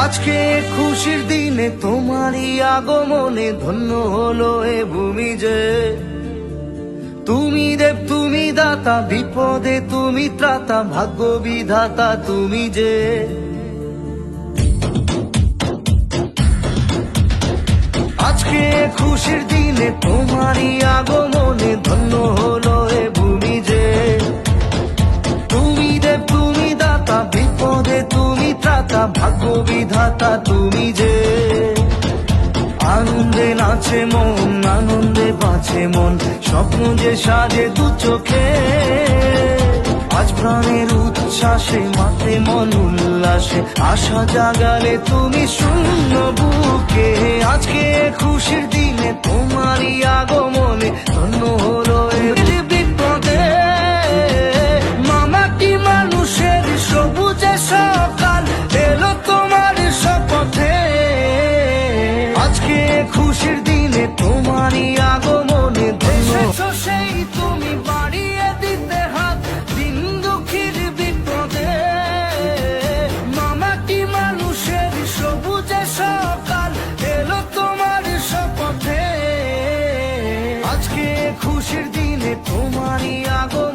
আজকে খুশির দিনে তোমারই আগমনে ধন্য হলো এ ভূমি যে। তুমি দেব তুমি দাতা, বিপদে তুমি ত্রাতা, ভাগ্য বিধাতা তুমি যে। আজকে খুশির দিনে তোমারই আগমনে ধন্য হলো এ ভূমি যে। তুমি দেব তুমি দাতা, বিপদে তুমি ত্রাতা, ভাগ্য বিধাতা তুমি যে। আনন্দে নাচে মন, আনন্দে বাঁচে মন, স্বপ্ন যে সাজে দু চোখে। আজ প্রাণের উচ্ছ্বাসে মাতে মন উল্লাসে, আশা জাগালে তুমি শূন্য বুকে। আজকে খুশির দিনে তোমারই আগমনে ধন্য হলো এ বিপদে। মামাটি মানুষের সবুজে সকাল এলো তোমার শপথে। আজকে খুশির দিনে তোমারই আগমনে ধন্য সেই তুমি বাড়িয়ে দিতে হাত দিন দুঃখীর বিপদে। মামাটি মানুষের সবুজে সকাল এলো তোমার শপথে। আজকে খুশির দিনে তোমারই আগমনে